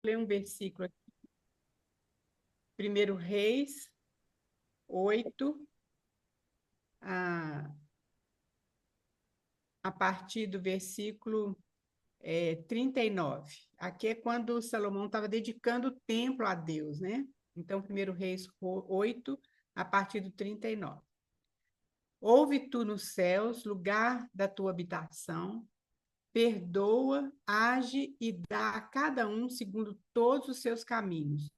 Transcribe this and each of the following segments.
ler um versículo aqui. 1 Reis 8, a, a partir do versículo 39. Aqui é quando Salomão estava dedicando o templo a Deus, né? Então, 1 Reis 8, a partir do 39. Ouve tu nos céus, lugar da tua habitação, perdoa, age e dá a cada um segundo todos os seus caminhos,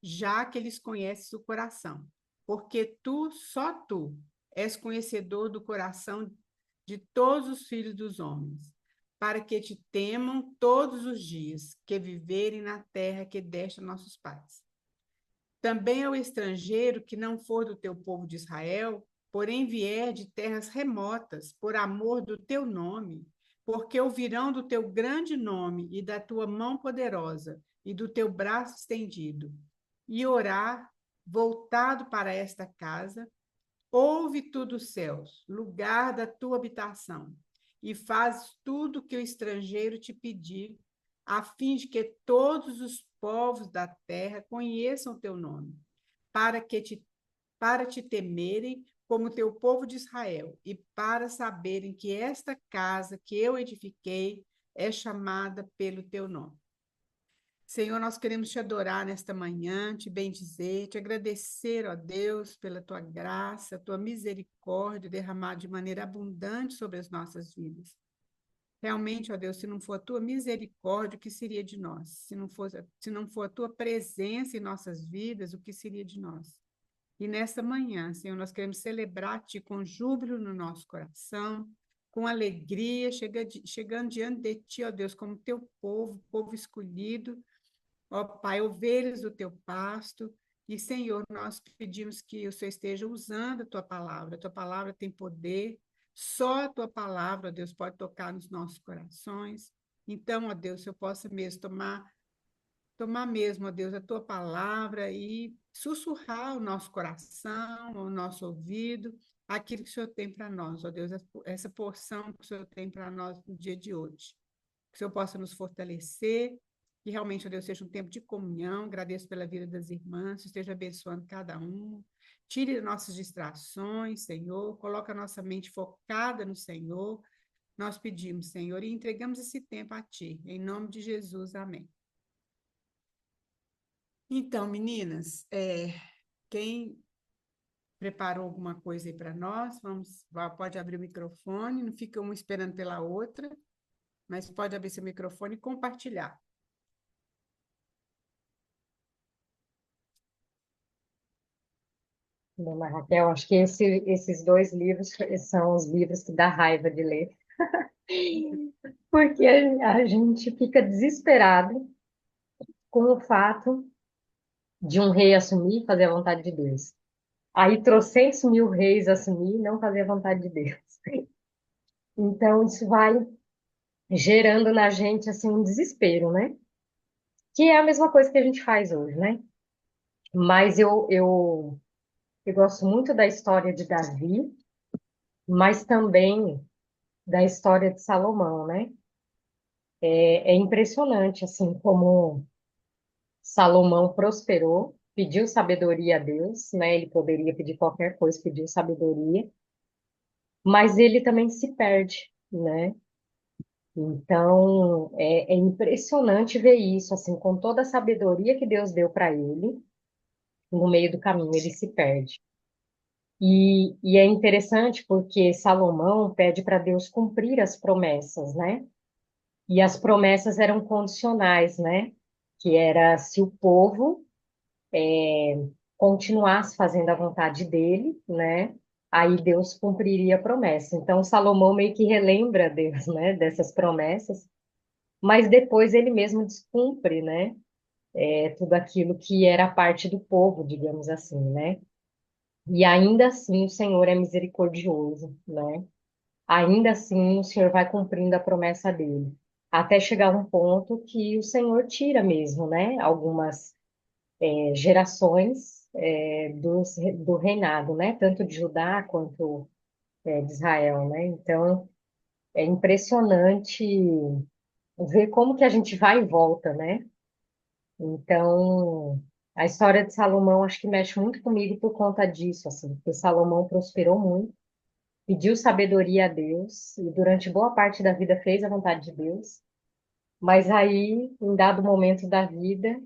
já que eles conhecem o coração. Porque tu, só tu, és conhecedor do coração de todos os filhos dos homens, para que te temam todos os dias que viverem na terra que deste a nossos pais. Também ao estrangeiro que não for do teu povo de Israel, porém vier de terras remotas, por amor do teu nome, porque ouvirão do teu grande nome e da tua mão poderosa e do teu braço estendido, e orar, voltado para esta casa, ouve tu dos céus, lugar da tua habitação, e faz tudo que o estrangeiro te pedir, a fim de que todos os povos da terra conheçam o teu nome, para que para te temerem como teu povo de Israel, e para saberem que esta casa que eu edifiquei é chamada pelo teu nome. Senhor, nós queremos te adorar nesta manhã, te bendizer, te agradecer, ó Deus, pela tua graça, tua misericórdia derramada de maneira abundante sobre as nossas vidas. Realmente, ó Deus, se não for a tua misericórdia, o que seria de nós? Se não for a tua presença em nossas vidas, o que seria de nós? E nesta manhã, Senhor, nós queremos celebrar-te com júbilo no nosso coração, com alegria, chegando diante de ti, ó Deus, como teu povo, povo escolhido, ó Pai, ovelhas do teu pasto. E, Senhor, nós pedimos que o Senhor esteja usando a tua palavra tem poder, só a tua palavra, ó Deus, pode tocar nos nossos corações. Então, ó Deus, eu possa mesmo tomar mesmo, ó Deus, a tua palavra e sussurrar o nosso coração, o nosso ouvido, aquilo que o Senhor tem para nós, ó Deus, essa porção que o Senhor tem para nós no dia de hoje. Que o Senhor possa nos fortalecer, que realmente, ó Deus, seja um tempo de comunhão. Agradeço pela vida das irmãs, esteja abençoando cada um. Tire nossas distrações, Senhor, coloca a nossa mente focada no Senhor. Nós pedimos, Senhor, e entregamos esse tempo a Ti. Em nome de Jesus, amém. Então, meninas, quem preparou alguma coisa aí para nós, pode abrir o microfone, não fica uma esperando pela outra, mas pode abrir seu microfone e compartilhar. Dona Raquel, acho que esses dois livros são os livros que dá raiva de ler, porque a gente fica desesperado com o fato de um rei assumir e fazer a vontade de Deus. Aí, trocentos mil reis assumir e não fazer a vontade de Deus. Então, isso vai gerando na gente, assim, um desespero, né? Que é a mesma coisa que a gente faz hoje, né? Mas eu gosto muito da história de Davi, mas também da história de Salomão, né? É impressionante, assim, como Salomão prosperou, pediu sabedoria a Deus, né? Ele poderia pedir qualquer coisa, pediu sabedoria, mas ele também se perde, né? Então, é impressionante ver isso, assim, com toda a sabedoria que Deus deu para ele, no meio do caminho ele se perde. E é interessante porque Salomão pede para Deus cumprir as promessas, né? E as promessas eram condicionais, né? Que era se o povo continuasse fazendo a vontade dele, né? Aí Deus cumpriria a promessa. Então Salomão meio que relembra Deus, né? Dessas promessas, mas depois ele mesmo descumpre, né? Tudo aquilo que era parte do povo, digamos assim, né? E ainda assim o Senhor é misericordioso, né? Ainda assim o Senhor vai cumprindo a promessa dele, até chegar um ponto que o Senhor tira mesmo, né? Algumas gerações do reinado, né? Tanto de Judá quanto de Israel, né? Então é impressionante ver como que a gente vai e volta, né? Então, a história de Salomão acho que mexe muito comigo por conta disso, assim, porque Salomão prosperou muito, pediu sabedoria a Deus e durante boa parte da vida fez a vontade de Deus, mas aí, em dado momento da vida,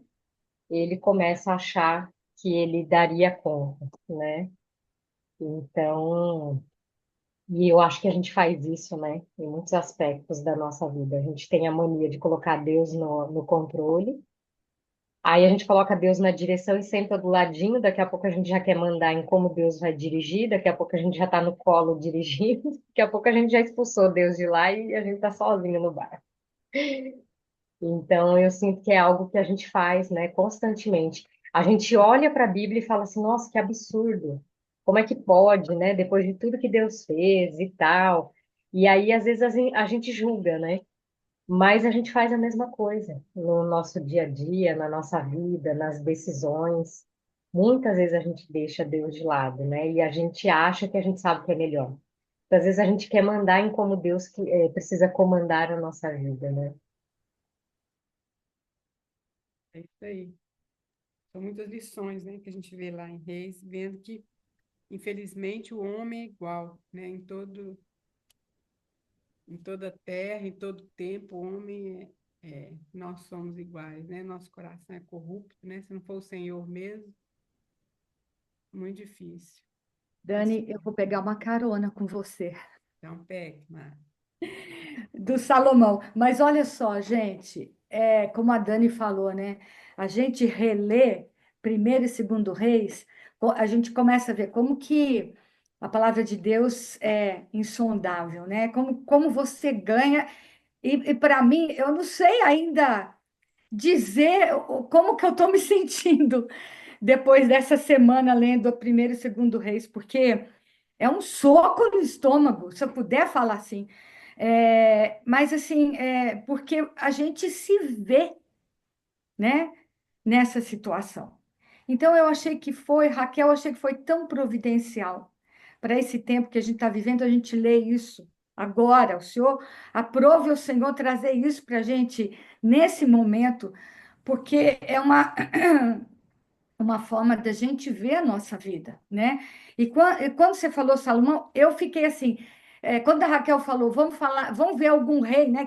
ele começa a achar que ele daria conta, né? Então, e eu acho que a gente faz isso, né, em muitos aspectos da nossa vida. A gente tem a mania de colocar Deus no controle. Aí a gente coloca Deus na direção e senta do ladinho, daqui a pouco a gente já quer mandar em como Deus vai dirigir, daqui a pouco a gente já está no colo dirigindo, daqui a pouco a gente já expulsou Deus de lá e a gente está sozinho no bar. Então eu sinto que é algo que a gente faz, né, constantemente. A gente olha para a Bíblia e fala assim, nossa, que absurdo. Como é que pode, né, depois de tudo que Deus fez e tal. E aí às vezes a gente julga, né? Mas a gente faz a mesma coisa no nosso dia a dia, na nossa vida, nas decisões. Muitas vezes a gente deixa Deus de lado, né? E a gente acha que a gente sabe o que é melhor. Às vezes a gente quer mandar em como Deus precisa comandar a nossa vida, né? É isso aí. São muitas lições, né, que a gente vê lá em Reis, vendo que, infelizmente, o homem é igual, né, em toda a terra, em todo tempo, o homem nós somos iguais, né? Nosso coração é corrupto, né? Se não for o Senhor mesmo, muito difícil. Isso. Dani, eu vou pegar uma carona com você, Então, pegue, Mar. do Salomão. Mas olha só, gente, como a Dani falou, né? A gente relê primeiro e segundo Reis, a gente começa a ver como que a palavra de Deus é insondável, né? Como você ganha. E para mim, eu não sei ainda dizer como que eu estou me sentindo depois dessa semana lendo o primeiro e segundo Reis, porque é um soco no estômago, se eu puder falar assim. Mas assim, porque a gente se vê, né, nessa situação. Então eu achei que foi, Raquel, eu achei que foi tão providencial para esse tempo que a gente está vivendo, a gente lê isso agora. O Senhor aprove o Senhor trazer isso para a gente nesse momento, porque é uma forma da gente ver a nossa vida, né? E quando você falou Salomão, eu fiquei assim, quando a Raquel falou, vamos falar, vamos ver algum rei, né?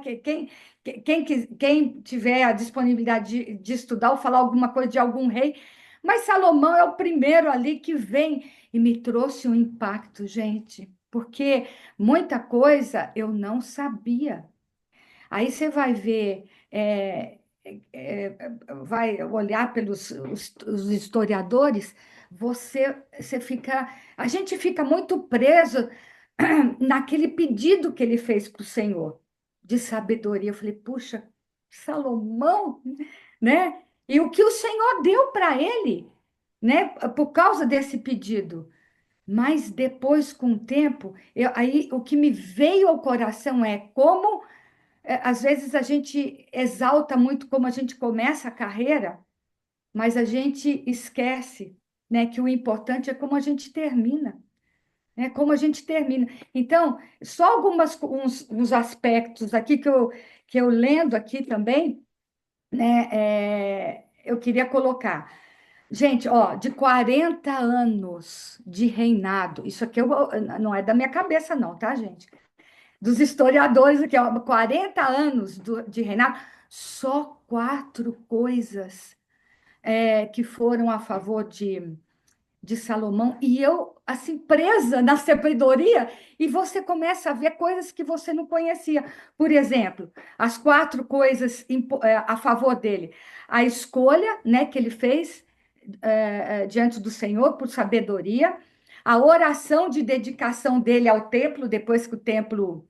Quem tiver a disponibilidade de estudar ou falar alguma coisa de algum rei, mas Salomão é o primeiro ali que vem e me trouxe um impacto, gente, porque muita coisa eu não sabia. Aí você vai ver, vai olhar pelos os historiadores, você fica, a gente fica muito preso naquele pedido que ele fez para o Senhor de sabedoria. Eu falei, puxa, Salomão, né? E o que o Senhor deu para ele, né? Por causa desse pedido. Mas depois, com o tempo, aí o que me veio ao coração é como às vezes a gente exalta muito como a gente começa a carreira, mas a gente esquece, né, que o importante é como a gente termina, né, como a gente termina. Então, só uns aspectos aqui que eu lendo aqui também, né, eu queria colocar. Gente, ó, de 40 anos de reinado, isso aqui não é da minha cabeça, não, tá, gente? Dos historiadores aqui, ó, 40 anos de reinado, só quatro coisas que foram a favor de Salomão, e eu, assim, presa na sabedoria, e você começa a ver coisas que você não conhecia. Por exemplo, as quatro coisas a favor dele. A escolha, né, que ele fez diante do Senhor por sabedoria, a oração de dedicação dele ao templo, depois que o templo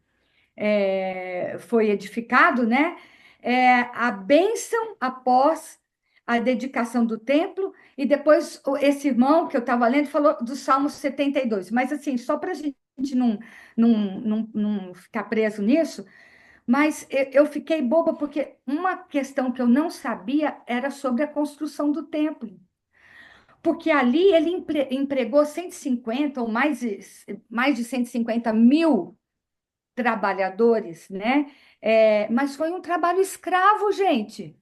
foi edificado, né? A bênção após a dedicação do templo, e depois esse irmão que eu estava lendo falou do Salmo 72. Mas assim, só para a gente não ficar preso nisso, mas eu fiquei boba porque uma questão que eu não sabia era sobre a construção do templo. Porque ali ele empregou 150 ou mais de 150 mil trabalhadores, né? Mas foi um trabalho escravo, gente.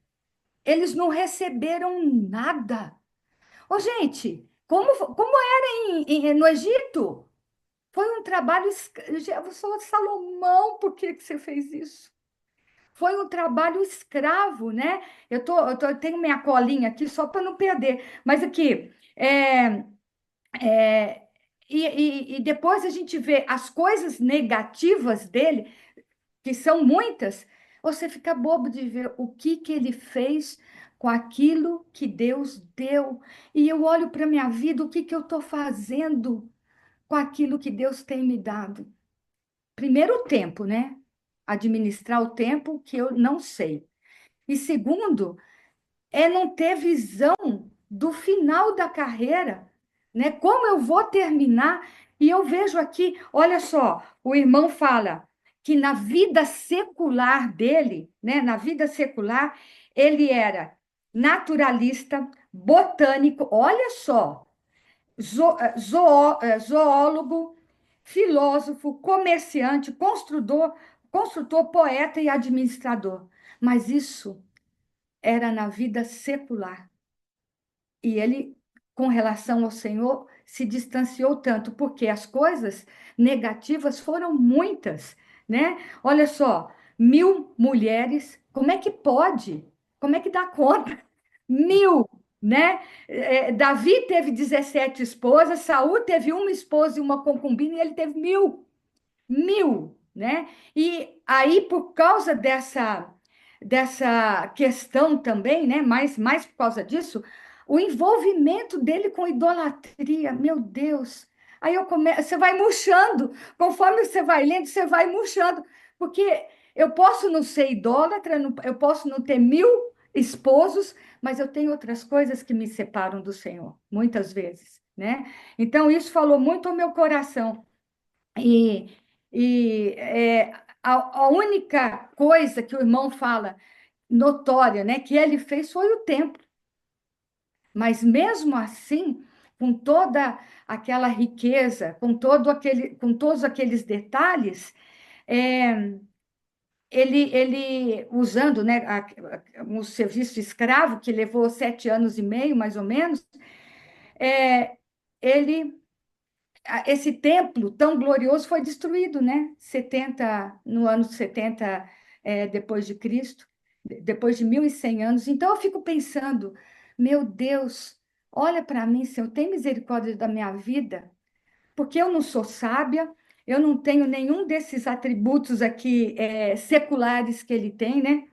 eles não receberam nada. Ô, gente, como era no Egito? Foi um trabalho. Eu sou Salomão, por que que você fez isso? Foi um trabalho escravo, né? Eu tenho minha colinha aqui só para não perder. Mas aqui, é, e depois a gente vê as coisas negativas dele, que são muitas, você fica bobo de ver o que que ele fez com aquilo que Deus deu. E eu olho para a minha vida, o que que eu estou fazendo com aquilo que Deus tem me dado? Primeiro, o tempo, né? Administrar o tempo que eu não sei. E segundo, é não ter visão do final da carreira, né? Como eu vou terminar? E eu vejo aqui, olha só, o irmão fala que na vida secular dele, né? Na vida secular, ele era naturalista, botânico, olha só, zoólogo, filósofo, comerciante, construtor, poeta e administrador. Mas isso era na vida secular. E ele, com relação ao Senhor, se distanciou tanto, porque as coisas negativas foram muitas, né? Olha só, 1.000 mulheres, como é que pode? Como é que dá conta? 1.000, né? Davi teve 17 esposas, Saul teve uma esposa e uma concubina, e ele teve 1.000, né? E aí, por causa dessa questão também, né? Mais por causa disso, o envolvimento dele com idolatria, meu Deus. Aí você vai murchando, conforme você vai lendo, você vai murchando, porque eu posso não ser idólatra, eu posso não ter 1.000 esposos, mas eu tenho outras coisas que me separam do Senhor, muitas vezes, né? Então, isso falou muito ao meu coração. E, a única coisa que o irmão fala notória, né, que ele fez foi o tempo. Mas mesmo assim, com toda aquela riqueza, com todos aqueles detalhes, é, ele usando, né, um serviço escravo que levou 7 anos e meio, mais ou menos, é, ele esse templo tão glorioso foi destruído, né? No ano 70 depois de Cristo, depois de 1.100 anos. Então eu fico pensando, meu Deus, olha para mim, Senhor, tem misericórdia da minha vida, porque eu não sou sábia, eu não tenho nenhum desses atributos aqui seculares que ele tem, né?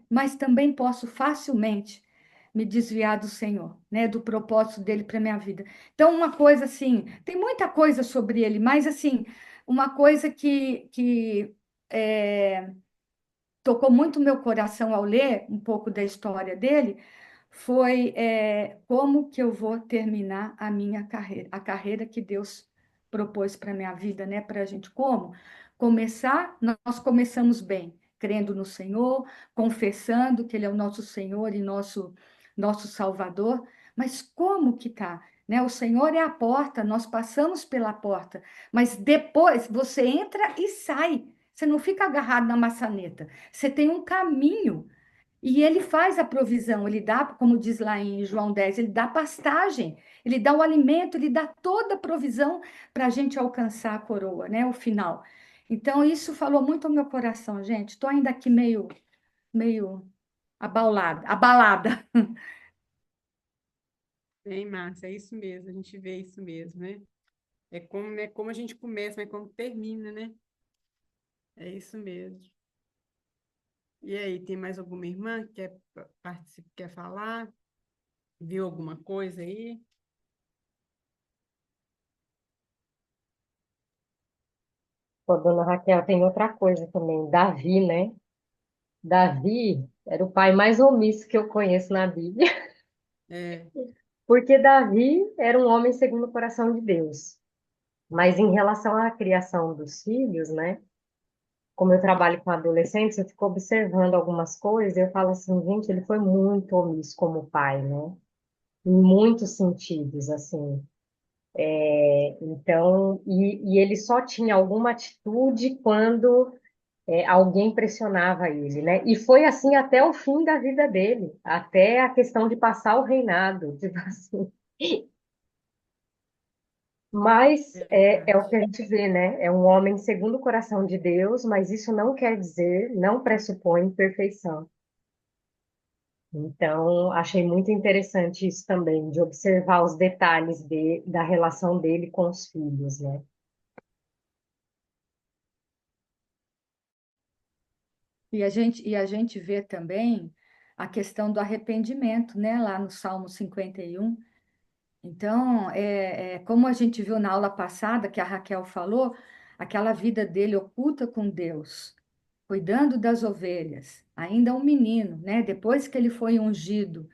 Mas também posso facilmente me desviar do Senhor, né? Do propósito dele para minha vida. Então, uma coisa assim, tem muita coisa sobre ele, mas assim, uma coisa que é, tocou muito meu coração ao ler um pouco da história dele foi como que eu vou terminar a minha carreira, a carreira que Deus propôs para minha vida, né? Para a gente como começar, nós começamos bem, crendo no Senhor, confessando que Ele é o nosso Senhor e nosso Salvador, mas como que tá? Né? O Senhor é a porta, nós passamos pela porta, mas depois você entra e sai. Você não fica agarrado na maçaneta. Você tem um caminho e ele faz a provisão, ele dá, como diz lá em João 10, ele dá pastagem, ele dá o alimento, ele dá toda a provisão para a gente alcançar a coroa, né? O final. Então, isso falou muito ao meu coração, gente. Estou ainda aqui meio abalada. Bem, Márcia, é isso mesmo, a gente vê isso mesmo, né? É como a gente começa, mas como termina, né? É isso mesmo. E aí, tem mais alguma irmã que quer participar, quer falar? Viu alguma coisa aí? Pô, dona Raquel, tem outra coisa também. Davi, né? Davi era o pai mais omisso que eu conheço na Bíblia, É, porque Davi era um homem segundo o coração de Deus. Mas em relação à criação dos filhos, né? Como eu trabalho com adolescentes, eu fico observando algumas coisas e eu falo assim, gente, ele foi muito omisso como pai, né? Em muitos sentidos, assim. Então, e ele só tinha alguma atitude quando alguém pressionava ele, né? E foi assim até o fim da vida dele, até a questão de passar o reinado, tipo assim. Mas É é o verdade. que a gente vê, né? É um homem segundo o coração de Deus, mas isso não quer dizer, não pressupõe perfeição. Então, achei muito interessante isso também, de observar os detalhes da relação dele com os filhos, né? E a gente vê também a questão do arrependimento, né? Lá no Salmo 51. Então, como a gente viu na aula passada, que a Raquel falou, aquela vida dele oculta com Deus, cuidando das ovelhas, ainda um menino, né? Depois que ele foi ungido,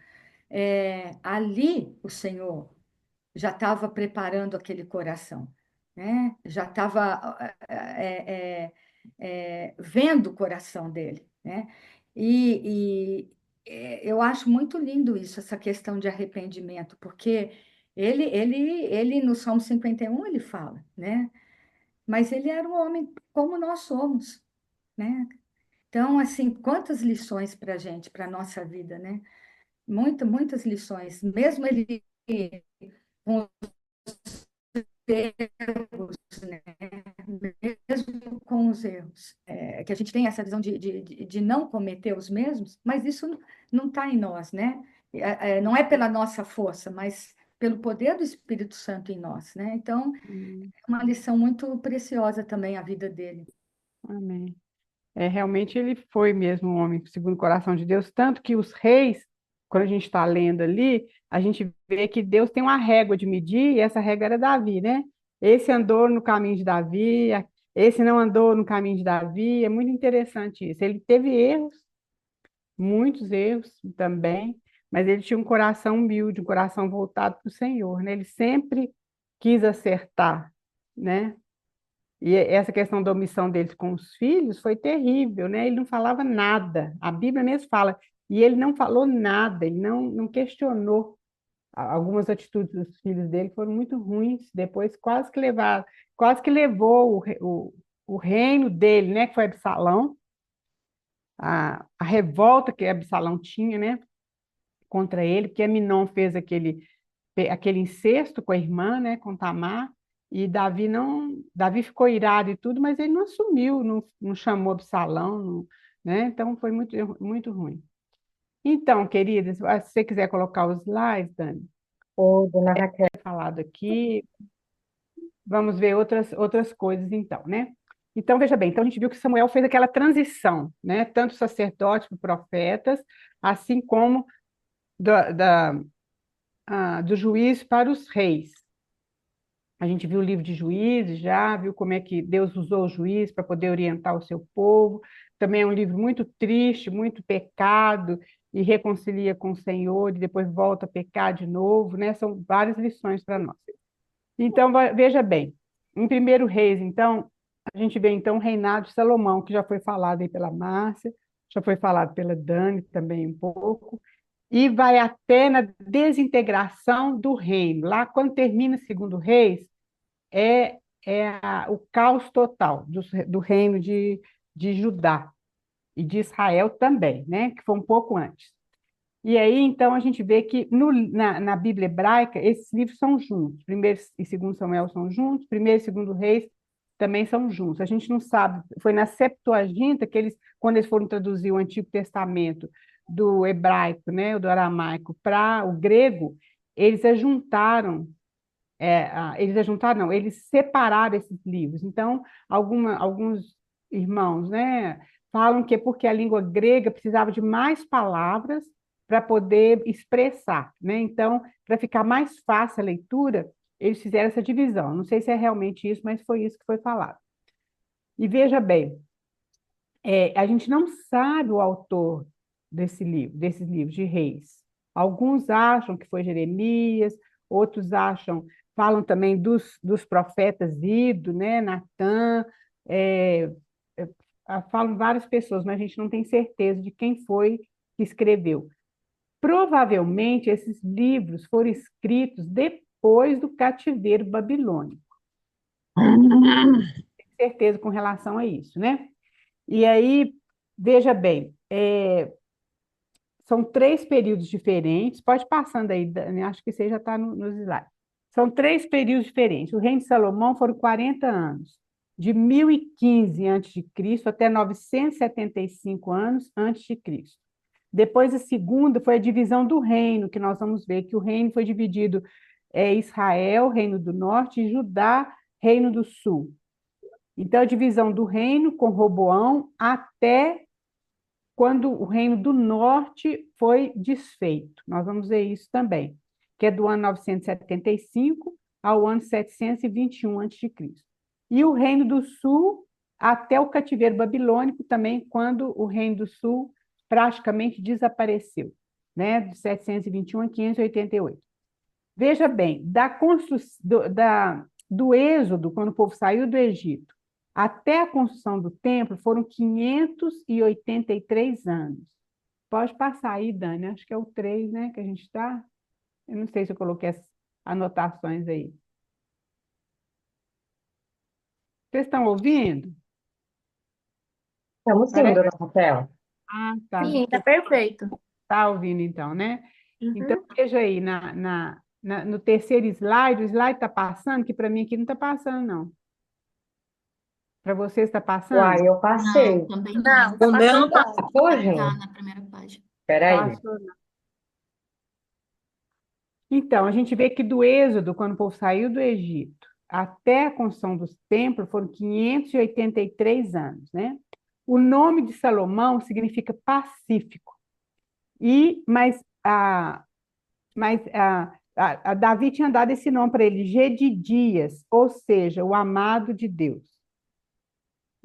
ali o Senhor já estava preparando aquele coração, né? Já estava vendo o coração dele, né? Eu acho muito lindo isso, essa questão de arrependimento, porque ele no Salmo 51 ele fala, né? Mas ele era um homem como nós somos, né? Então, assim, quantas lições para a gente, para a nossa vida, né? Muitas lições. Mesmo ele com erros, né? Mesmo com os erros, que a gente tem essa visão de não cometer os mesmos, mas isso não está em nós, né? Não é pela nossa força, mas pelo poder do Espírito Santo em nós, né? Então, Hum, é uma lição muito preciosa também a vida dele. Amém. Realmente ele foi mesmo um homem segundo o coração de Deus, tanto que os reis, quando a gente está lendo ali, a gente vê que Deus tem uma régua de medir, e essa régua era Davi, né? Esse andou no caminho de Davi, esse não andou no caminho de Davi, é muito interessante isso. Ele teve erros, muitos erros também, mas ele tinha um coração humilde, um coração voltado para o Senhor, né? Ele sempre quis acertar, né? E essa questão da omissão deles com os filhos foi terrível, né? Ele não falava nada. A Bíblia mesmo fala. E ele não falou nada, ele não questionou. Algumas atitudes dos filhos dele foram muito ruins. Depois quase que levou o reino dele, né? Que foi Absalão, a revolta que Absalão tinha, né? Contra ele, porque Aminon fez aquele incesto com a irmã, né, com Tamar, e Davi ficou irado e tudo, mas ele não assumiu, não chamou Absalão, né? Então foi muito, muito ruim. Então, queridas, se você quiser colocar os slides, Dani, Ô, dona Raquel, falado aqui, vamos ver outras coisas então, né? Então, veja bem, então a gente viu que Samuel fez aquela transição, né? Tanto sacerdotes para profetas, assim como do juiz para os reis. A gente viu o livro de Juízes já, viu como é que Deus usou o juiz para poder orientar o seu povo. Também é um livro muito triste, muito pecado, e reconcilia com o Senhor, e depois volta a pecar de novo, né? São várias lições para nós. Então, veja bem, em Primeiro Reis, então, a gente vê então o reinado de Salomão, que já foi falado aí pela Márcia, já foi falado pela Dani também um pouco, e vai até na desintegração do reino. Lá, quando termina Segundo Reis, é, o caos total do reino de Judá e de Israel também, né? Que foi um pouco antes. E aí, então, a gente vê que na Bíblia hebraica, esses livros são juntos. Primeiro e segundo Samuel são juntos, primeiro e segundo Reis também são juntos. A gente não sabe, foi na Septuaginta que quando eles foram traduzir o Antigo Testamento do hebraico, né, do aramaico, para o grego, eles ajuntaram não, eles separaram esses livros. Então, alguns irmãos, né, falam que é porque a língua grega precisava de mais palavras para poder expressar, né? Então, para ficar mais fácil a leitura, eles fizeram essa divisão. Não sei se é realmente isso, mas foi isso que foi falado. E veja bem, a gente não sabe o autor desses livros de Reis. Alguns acham que foi Jeremias, outros falam também dos profetas Ido, né, Natã, falam várias pessoas, mas a gente não tem certeza de quem foi que escreveu. Provavelmente esses livros foram escritos depois do cativeiro babilônico. Tenho certeza com relação a isso, né? E aí, veja bem, são 3 períodos diferentes. Pode passando aí, Dani, acho que você já está nos slides. São 3 períodos diferentes. O reino de Salomão foram 40 anos, de 1015 a.C. até 975 anos antes de Cristo. Depois, a segunda foi a divisão do reino, que nós vamos ver que o reino foi dividido Israel, reino do norte, e Judá, reino do sul. Então, a divisão do reino com Roboão até quando o reino do norte foi desfeito. Nós vamos ver isso também, que é do ano 975 ao ano 721 a.C. E o reino do sul até o cativeiro babilônico também, quando o reino do sul praticamente desapareceu, né? De 721 a 588. Veja bem, do êxodo, quando o povo saiu do Egito, até a construção do templo, foram 583 anos. Pode passar aí, Dani, acho que é o 3, né, que a gente está. Eu não sei se eu coloquei as anotações aí. Vocês estão ouvindo? Estamos sim, Parece. dona Raquel. Ah, tá. Sim, tá perfeito. Está ouvindo, então, né? Então, Uhum. veja aí, no terceiro slide, o slide está passando, que para mim aqui não está passando, não. Para você está Uai, passando? eu Não, passei. também Não, não. tá O meu não passando tá. não. Pô, Tá gente, na primeira página. peraí. Passou, não. Então, a gente vê que do Êxodo, quando o povo saiu do Egito, até a construção dos templos, foram 583 anos, né? O nome de Salomão significa pacífico. Mas Davi tinha dado esse nome para ele, Gedidias, ou seja, o amado de Deus.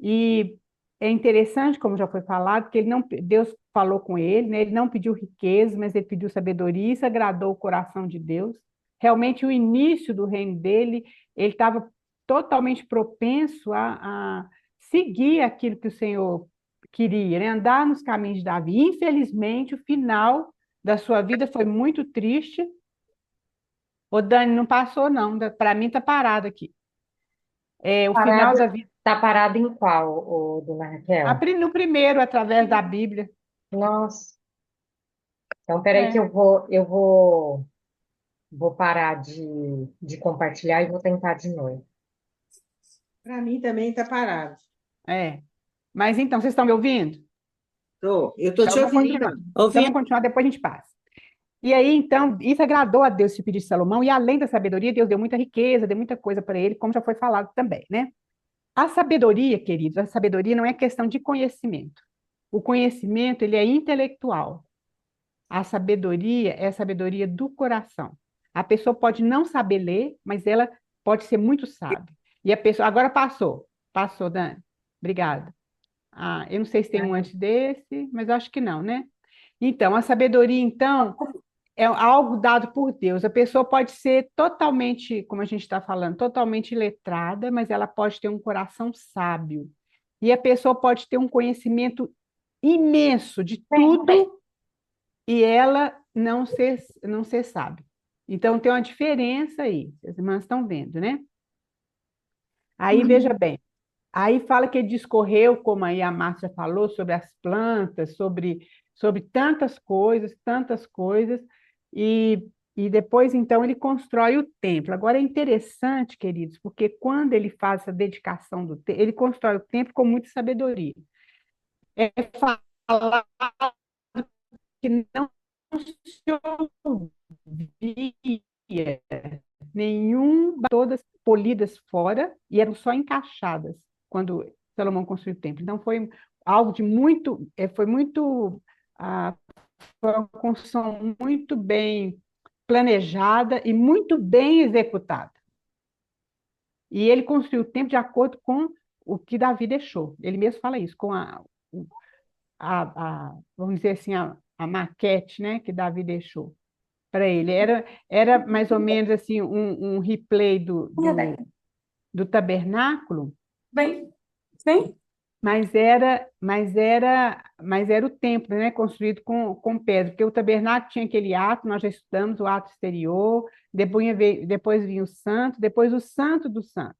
E é interessante, como já foi falado, que Deus falou com ele, né? Ele não pediu riqueza, mas ele pediu sabedoria, isso agradou o coração de Deus. Realmente, o início do reino dele, ele estava totalmente propenso a seguir aquilo que o Senhor queria, né? Andar nos caminhos de Davi. Infelizmente, o final da sua vida foi muito triste. O Dani não passou, não. Para mim, está parado aqui. O final Parada, da vida. tá parada em qual, dona Raquel? No primeiro, através da Bíblia. Nossa. Então, peraí que É, eu vou parar de compartilhar e vou tentar de novo. Para mim também tá parado. é. Mas então, vocês estão me ouvindo? Eu tô Então, te vamos ouvindo. continuar. Então, Ouvindo. vamos continuar, depois a gente passa. E aí, então, isso agradou a Deus, esse pedido de Salomão, e além da sabedoria, Deus deu muita riqueza, deu muita coisa para ele, como já foi falado também, né? A sabedoria, queridos, a sabedoria não é questão de conhecimento. O conhecimento, ele é intelectual. A sabedoria é a sabedoria do coração. A pessoa pode não saber ler, mas ela pode ser muito sábia. E a pessoa, agora passou. Passou, Dani. Obrigada. Eu não sei se tem um antes desse, mas eu acho que não, né? Então, a sabedoria, então, é algo dado por Deus. A pessoa pode ser totalmente, como a gente está falando, totalmente letrada, mas ela pode ter um coração sábio. E a pessoa pode ter um conhecimento imenso de tudo e ela não ser sábia. Então, tem uma diferença aí. As irmãs estão vendo, né? Aí, veja bem. Aí fala que ele discorreu, como aí a Márcia falou, sobre as plantas, sobre tantas coisas, e depois, então, ele constrói o templo. Agora, é interessante, queridos, porque quando ele faz essa dedicação do templo, ele constrói o templo com muita sabedoria. É falar que não se ouvia todas polidas fora e eram só encaixadas quando Salomão construiu o templo. Então foi algo de muito, ah, foi uma construção muito bem planejada e muito bem executada. E ele construiu o templo de acordo com o que Davi deixou. Ele mesmo fala isso, com vamos dizer assim, a maquete, né, que Davi deixou para ele. Era mais ou menos assim um replay do tabernáculo, Vem, vem. mas era o templo, né, construído com pedra, porque o tabernáculo tinha aquele ato, nós já estudamos o ato exterior, depois vinha o santo, depois o santo do santo.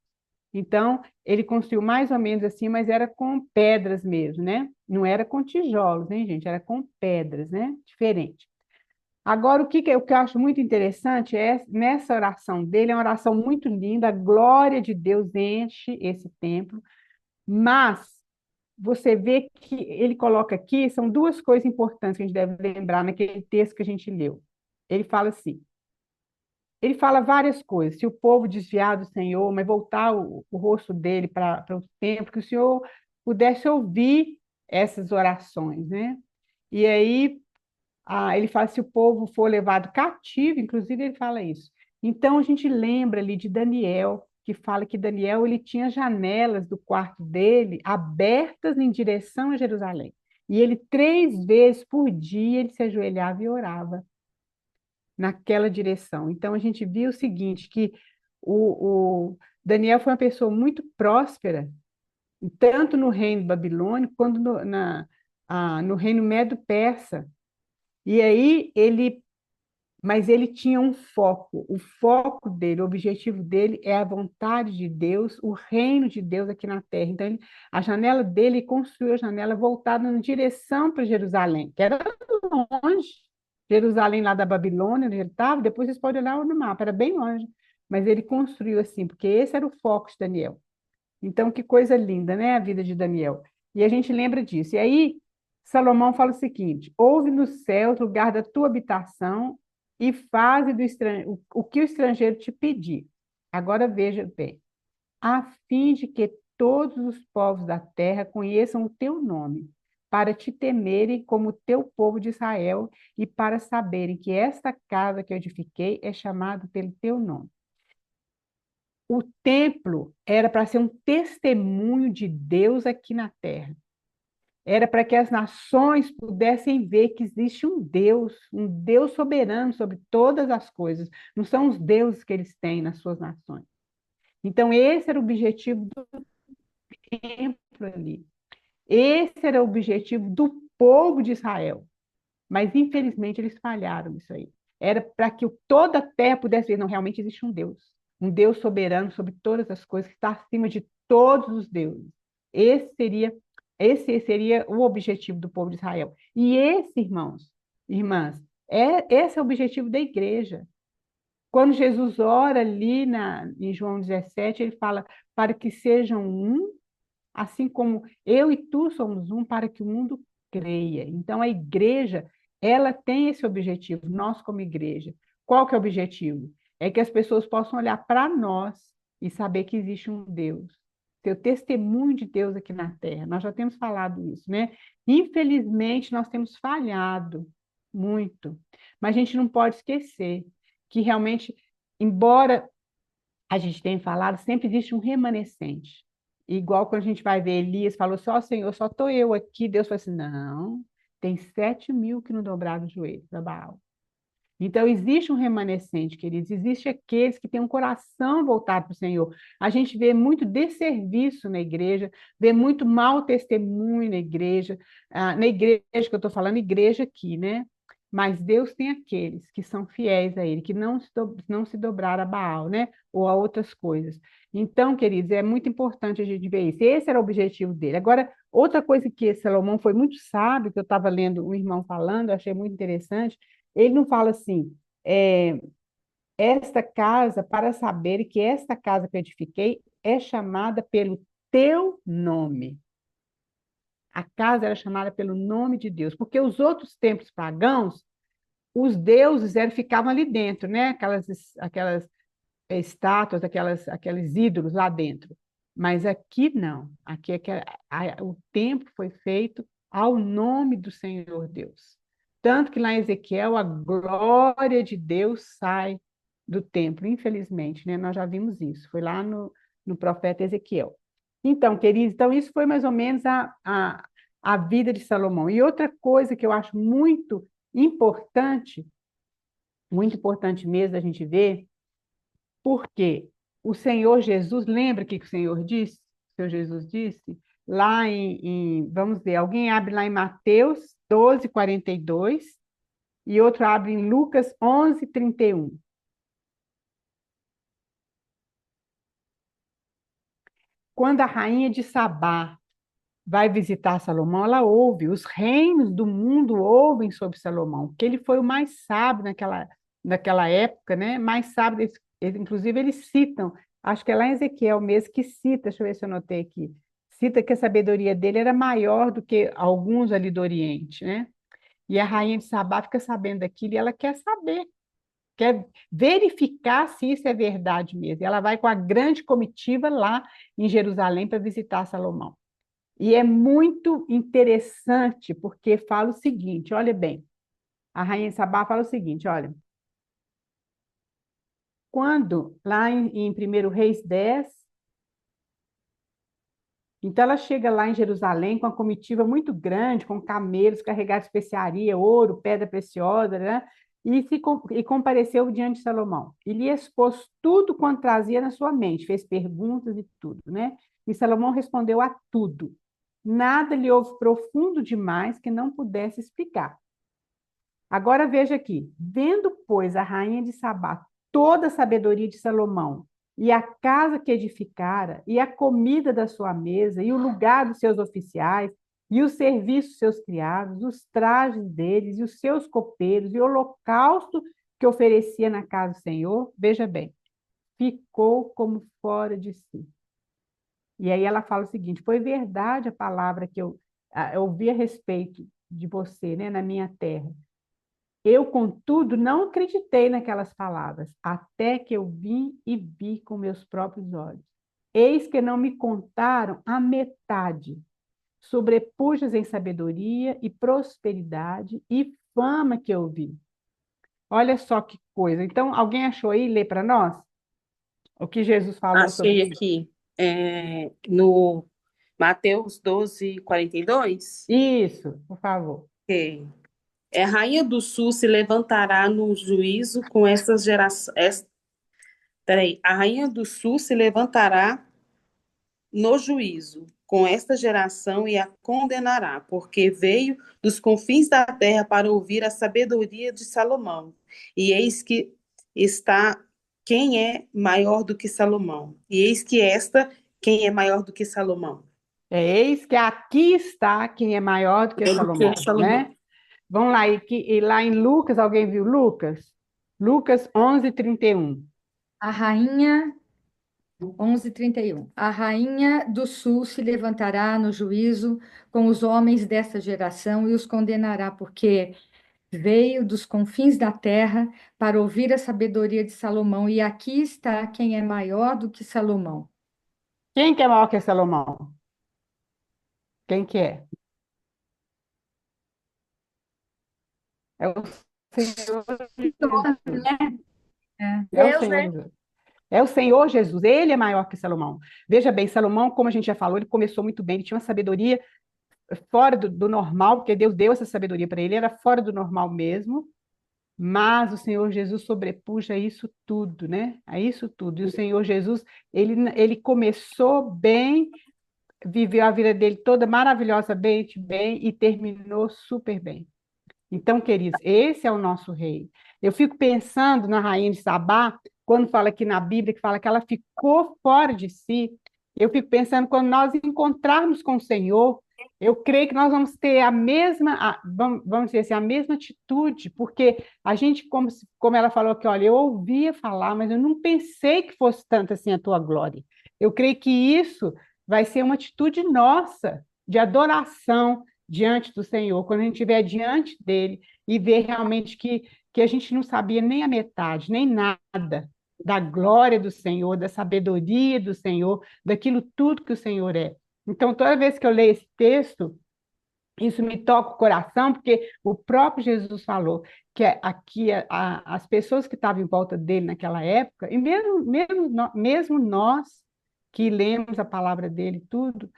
Então, ele construiu mais ou menos assim, mas era com pedras mesmo, né? Não era com tijolos, hein, gente? Era com pedras, né? Diferente. Agora, o que eu acho muito interessante é, nessa oração dele, é uma oração muito linda, a glória de Deus enche esse templo, mas você vê que ele coloca aqui, são duas coisas importantes que a gente deve lembrar naquele texto que a gente leu. Ele fala assim, ele fala várias coisas, se o povo desviar do Senhor, mas voltar o rosto dele para o templo, que o Senhor pudesse ouvir essas orações, né? E aí ele fala se o povo for levado cativo, inclusive ele fala isso. Então a gente lembra ali de Daniel, que fala que Daniel ele tinha janelas do quarto dele abertas em direção a Jerusalém. E ele 3 vezes por dia ele se ajoelhava e orava naquela direção. Então a gente viu o seguinte, que o Daniel foi uma pessoa muito próspera, tanto no reino babilônico quanto no reino medo-persa. E aí mas ele tinha um foco. O foco dele, o objetivo dele é a vontade de Deus, o reino de Deus aqui na terra. Então, a janela dele construiu a janela voltada na direção para Jerusalém, que era longe. Jerusalém lá da Babilônia, onde ele estava, depois vocês podem olhar no mapa, era bem longe. Mas ele construiu assim, porque esse era o foco de Daniel. Então, que coisa linda, né? A vida de Daniel. E a gente lembra disso. E aí, Salomão fala o seguinte: ouve nos céus, lugar da tua habitação, e faze o que o estrangeiro te pedir. Agora veja bem, a fim de que todos os povos da terra conheçam o teu nome, para te temerem como o teu povo de Israel, e para saberem que esta casa que eu edifiquei é chamada pelo teu nome. O templo era para ser um testemunho de Deus aqui na terra. Era para que as nações pudessem ver que existe um Deus soberano sobre todas as coisas. Não são os deuses que eles têm nas suas nações. Então, esse era o objetivo do templo ali. Esse era o objetivo do povo de Israel. Mas, infelizmente, eles falharam nisso aí. Era para que toda a terra pudesse ver, não, realmente existe um Deus. Um Deus soberano sobre todas as coisas, que está acima de todos os deuses. Esse seria, esse seria o objetivo do povo de Israel. E esse, irmãos, irmãs, esse é o objetivo da igreja. Quando Jesus ora ali em João 17, ele fala, para que sejam um, assim como eu e tu somos um, para que o mundo creia. Então, a igreja, ela tem esse objetivo, nós como igreja. Qual que é o objetivo? É que as pessoas possam olhar para nós e saber que existe um Deus. Ter o testemunho de Deus aqui na Terra. Nós já temos falado isso, né? Infelizmente, nós temos falhado muito. Mas a gente não pode esquecer que realmente, embora a gente tenha falado, sempre existe um remanescente. Igual quando a gente vai ver Elias, falou assim, ó Senhor, só estou eu aqui. Deus falou assim, não, tem 7.000 que não dobraram o joelho para Baal. Então, existe um remanescente, queridos, existe aqueles que têm um coração voltado para o Senhor. A gente vê muito desserviço na igreja, vê muito mau testemunho na igreja que eu estou falando, igreja aqui, né? Mas Deus tem aqueles que são fiéis a Ele, que não se dobraram a Baal, né? Ou a outras coisas. Então, queridos, é muito importante a gente ver isso. Esse era o objetivo dele. Agora, outra coisa que Salomão foi muito sábio, que eu estava lendo um irmão falando, eu achei muito interessante, ele não fala assim, esta casa, para saber que esta casa que eu edifiquei é chamada pelo teu nome. A casa era chamada pelo nome de Deus, porque os outros templos pagãos, os deuses ficavam ali dentro, né? Aquelas estátuas, aqueles ídolos lá dentro. Mas aqui não. Aqui é que o templo foi feito ao nome do Senhor Deus. Tanto que lá em Ezequiel a glória de Deus sai do templo, infelizmente, né? Nós já vimos isso. Foi lá no profeta Ezequiel. Então, queridos, então isso foi mais ou menos a vida de Salomão. E outra coisa que eu acho muito importante mesmo a gente ver, porque o Senhor Jesus, lembra o que o Senhor disse? O Senhor Jesus disse? Lá vamos ver, alguém abre lá em Mateus 12:42 e outro abre em Lucas 11:31. quando a rainha de Sabá vai visitar Salomão, ela ouve, os reinos do mundo ouvem sobre Salomão, que ele foi o mais sábio naquela época, né? Mais sábio, inclusive eles citam, acho que é lá em Ezequiel mesmo que cita, deixa eu ver se eu anotei aqui, cita que a sabedoria dele era maior do que alguns ali do Oriente, né? E a rainha de Sabá fica sabendo daquilo e ela quer saber, quer verificar se isso é verdade mesmo. E ela vai com a grande comitiva lá em Jerusalém para visitar Salomão. E é muito interessante, porque fala o seguinte, olha bem, a rainha de Sabá fala o seguinte, olha, quando, lá em 1 Reis 10, então ela chega lá em Jerusalém com uma comitiva muito grande, com camelos carregados de especiaria, ouro, pedra preciosa, né? E compareceu diante de Salomão. E lhe expôs tudo quanto trazia na sua mente, fez perguntas e tudo, né? E Salomão respondeu a tudo. Nada lhe houve profundo demais que não pudesse explicar. Agora veja aqui, vendo, pois, a rainha de Sabá toda a sabedoria de Salomão, e a casa que edificara, e a comida da sua mesa, e o lugar dos seus oficiais, e o serviço dos seus criados, os trajes deles, e os seus copeiros, e o holocausto que oferecia na casa do Senhor, veja bem, ficou como fora de si. E aí ela fala o seguinte, foi verdade a palavra que eu ouvi a respeito de você, né, na minha terra. Eu, contudo, não acreditei naquelas palavras, até que eu vim e vi com meus próprios olhos. Eis que não me contaram a metade, sobrepujas em sabedoria e prosperidade e fama que eu vi. Olha só que coisa. Então, alguém achou aí? Lê para nós o que Jesus falou sobre Achei isso. aqui, no Mateus 12:42. Isso, por favor. Ok. A rainha do sul se levantará no juízo com essas gerações. Peraí, a rainha do sul se levantará no juízo com esta geração e a condenará, porque veio dos confins da terra para ouvir a sabedoria de Salomão. E eis que está quem é maior do que Salomão. E eis que esta quem é maior do que Salomão. Eis que aqui está quem é maior do que Maior do que Salomão, Salomão. né? Vamos lá, e lá em Lucas, alguém viu Lucas? Lucas 11:31. A rainha, 11:31. A rainha do sul se levantará no juízo com os homens desta geração e os condenará, porque veio dos confins da terra para ouvir a sabedoria de Salomão, e aqui está quem é maior do que Salomão. Quem que é maior que Salomão? Quem que é? É o Senhor Jesus. É. É o Deus, Senhor né? Jesus. É o Senhor Jesus, ele é maior que Salomão. Veja bem, Salomão, como a gente já falou, ele começou muito bem, ele tinha uma sabedoria fora do normal, porque Deus deu essa sabedoria para ele, era fora do normal mesmo, mas o Senhor Jesus sobrepuja isso tudo, né? A isso tudo. E o Senhor Jesus, ele começou bem, viveu a vida dele toda maravilhosamente bem e terminou super bem. Então, queridos, esse é o nosso rei. Eu fico pensando na rainha de Sabá, quando fala aqui na Bíblia, que fala que ela ficou fora de si. Eu fico pensando, quando nós encontrarmos com o Senhor, eu creio que nós vamos ter a mesma, vamos dizer assim, a mesma atitude, porque a gente, como ela falou aqui, olha, eu ouvia falar, mas eu não pensei que fosse tanto assim a tua glória. Eu creio que isso vai ser uma atitude nossa, de adoração, diante do Senhor, quando a gente estiver diante dele e ver realmente que a gente não sabia nem a metade, nem nada da glória do Senhor, da sabedoria do Senhor, daquilo tudo que o Senhor é. Então, toda vez que eu leio esse texto, isso me toca o coração, porque o próprio Jesus falou que aqui as pessoas que estavam em volta dele naquela época, e mesmo nós que lemos a palavra dele tudo,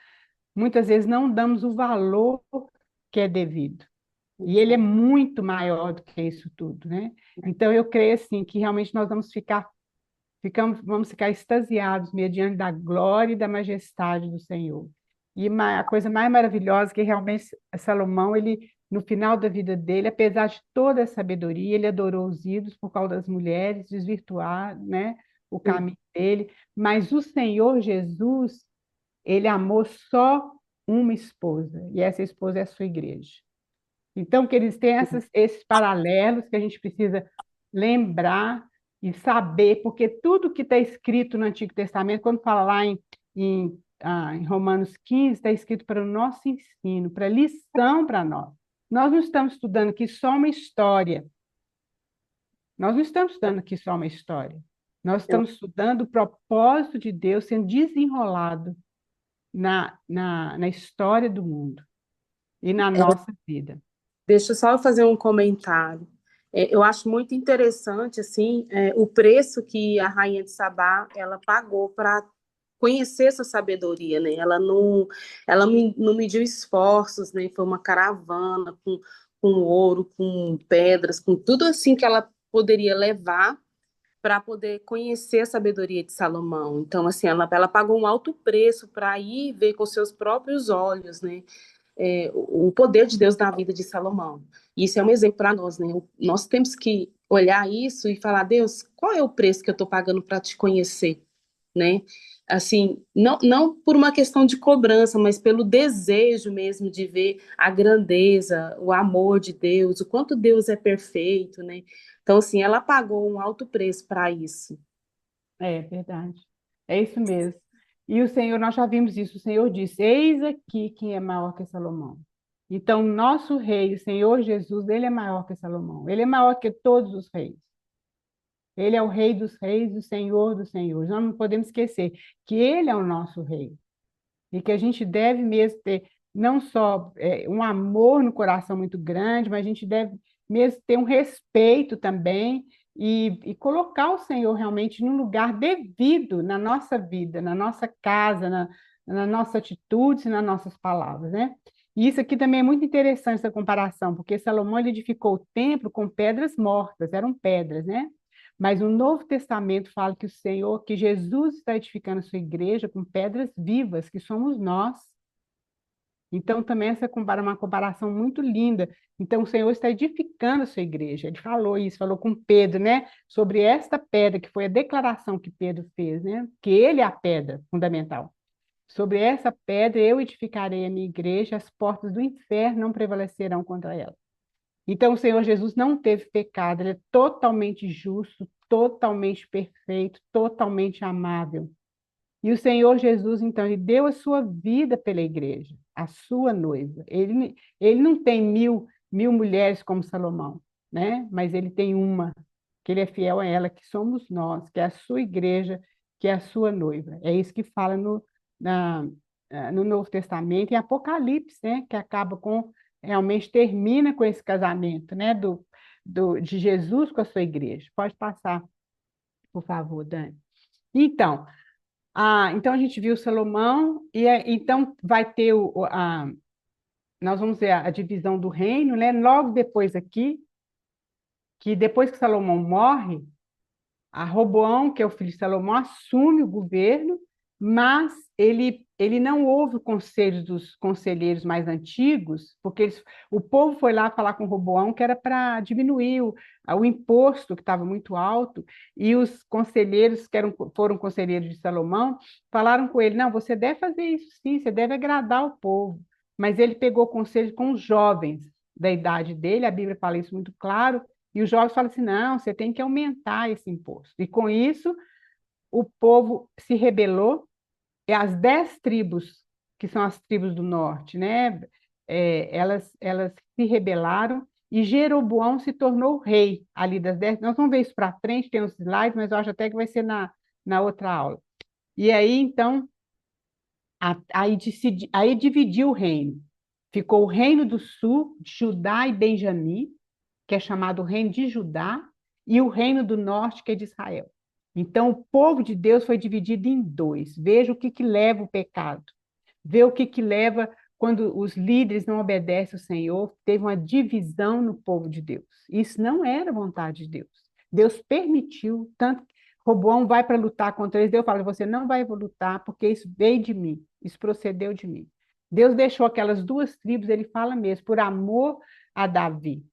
muitas vezes não damos o valor que é devido. E ele é muito maior do que isso tudo, né? Então eu creio assim que realmente nós vamos ficar extasiados mediante da glória e da majestade do Senhor. E a coisa mais maravilhosa é que realmente Salomão, ele no final da vida dele, apesar de toda a sabedoria, ele adorou os ídolos por causa das mulheres, desvirtuar, né, o caminho dele, mas o Senhor Jesus ele amou só uma esposa, e essa esposa é a sua igreja. Então, que eles têm esses paralelos que a gente precisa lembrar e saber, porque tudo que está escrito no Antigo Testamento, quando fala lá em Romanos 15, está escrito para o nosso ensino, para lição para nós. Nós não estamos estudando aqui só uma história. Nós não estamos estudando aqui só uma história. Nós estamos estudando o propósito de Deus sendo desenrolado na história do mundo e na nossa vida. Deixa eu só fazer um comentário. Eu acho muito interessante assim, o preço que a rainha de Sabá ela pagou para conhecer essa sabedoria, né? Ela não mediu esforços, né? Foi uma caravana com ouro, com pedras, com tudo assim que ela poderia levar para poder conhecer a sabedoria de Salomão. Então, assim, ela pagou um alto preço para ir ver com seus próprios olhos, né? O poder de Deus na vida de Salomão. Isso é um exemplo para nós, né? Nós temos que olhar isso e falar, Deus, qual é o preço que eu estou pagando para te conhecer, né? Assim, não por uma questão de cobrança, mas pelo desejo mesmo de ver a grandeza, o amor de Deus, o quanto Deus é perfeito, né? Então, assim, ela pagou um alto preço para isso. É verdade. É isso mesmo. E o Senhor, nós já vimos isso, o Senhor disse, eis aqui quem é maior que Salomão. Então, nosso rei, o Senhor Jesus, ele é maior que Salomão. Ele é maior que todos os reis. Ele é o rei dos reis, o Senhor dos senhores. Nós não podemos esquecer que ele é o nosso rei. E que a gente deve mesmo ter não só um amor no coração muito grande, mas a gente deve mesmo ter um respeito também e colocar o Senhor realmente no lugar devido na nossa vida, na nossa casa, na nossa atitude e nas nossas palavras, né? E isso aqui também é muito interessante, essa comparação, porque Salomão ele edificou o templo com pedras mortas, eram pedras, né? Mas o Novo Testamento fala que o Senhor, que Jesus está edificando a sua igreja com pedras vivas, que somos nós. Então, também essa é uma comparação muito linda. Então, o Senhor está edificando a sua igreja. Ele falou isso, falou com Pedro, né? Sobre esta pedra, que foi a declaração que Pedro fez, né? Que ele é a pedra fundamental. Sobre essa pedra eu edificarei a minha igreja, as portas do inferno não prevalecerão contra ela. Então, o Senhor Jesus não teve pecado, ele é totalmente justo, totalmente perfeito, totalmente amável. E o Senhor Jesus, então, ele deu a sua vida pela igreja, a sua noiva. Ele não tem mil mulheres como Salomão, né? Mas ele tem uma, que ele é fiel a ela, que somos nós, que é a sua igreja, que é a sua noiva. É isso que fala no Novo Testamento, em Apocalipse, né? Que acaba realmente termina com esse casamento, né? De Jesus com a sua igreja. Pode passar, por favor, Dani. Então a gente viu Salomão, então vai ter nós vamos ver a divisão do reino, né? Logo depois aqui, que depois que Salomão morre, a Roboão, que é o filho de Salomão, assume o governo, mas ele não ouve o conselho dos conselheiros mais antigos, porque o povo foi lá falar com Roboão que era para diminuir o imposto, que estava muito alto, e os conselheiros, foram conselheiros de Salomão, falaram com ele, não, você deve fazer isso sim, você deve agradar o povo. Mas ele pegou conselho com os jovens da idade dele, a Bíblia fala isso muito claro, e os jovens falam assim, não, você tem que aumentar esse imposto. E com isso, o povo se rebelou, e as 10 tribos, que são as tribos do norte, né? Elas se rebelaram, e Jeroboão se tornou rei ali das 10. Nós vamos ver isso para frente, tem uns slides, mas eu acho até que vai ser na outra aula. E aí, então, aí dividiu o reino. Ficou o reino do sul, Judá e Benjamim, que é chamado o reino de Judá, e o reino do norte, que é de Israel. Então, o povo de Deus foi dividido em dois. Veja o que leva o pecado. Vê o que leva quando os líderes não obedecem ao Senhor. Teve uma divisão no povo de Deus. Isso não era vontade de Deus. Deus permitiu, tanto que Roboão vai para lutar contra eles. Deus fala, você não vai lutar, porque isso veio de mim, isso procedeu de mim. Deus deixou aquelas 2 tribos, ele fala mesmo, por amor a Davi.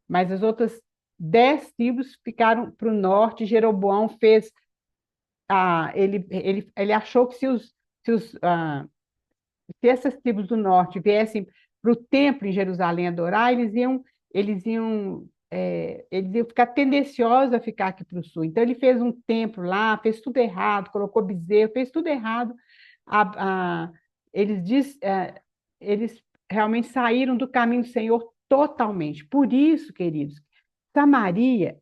Mas as outras 10 tribos ficaram para o norte. Jeroboão fez. Ele achou que se se, se essas tribos do norte viessem para o templo em Jerusalém adorar, eles iam ficar tendenciosos a ficar aqui para o sul. Então, ele fez um templo lá, fez tudo errado, colocou bezerro, fez tudo errado. A, a, eles, eles realmente saíram do caminho do Senhor totalmente. Por isso, queridos, Samaria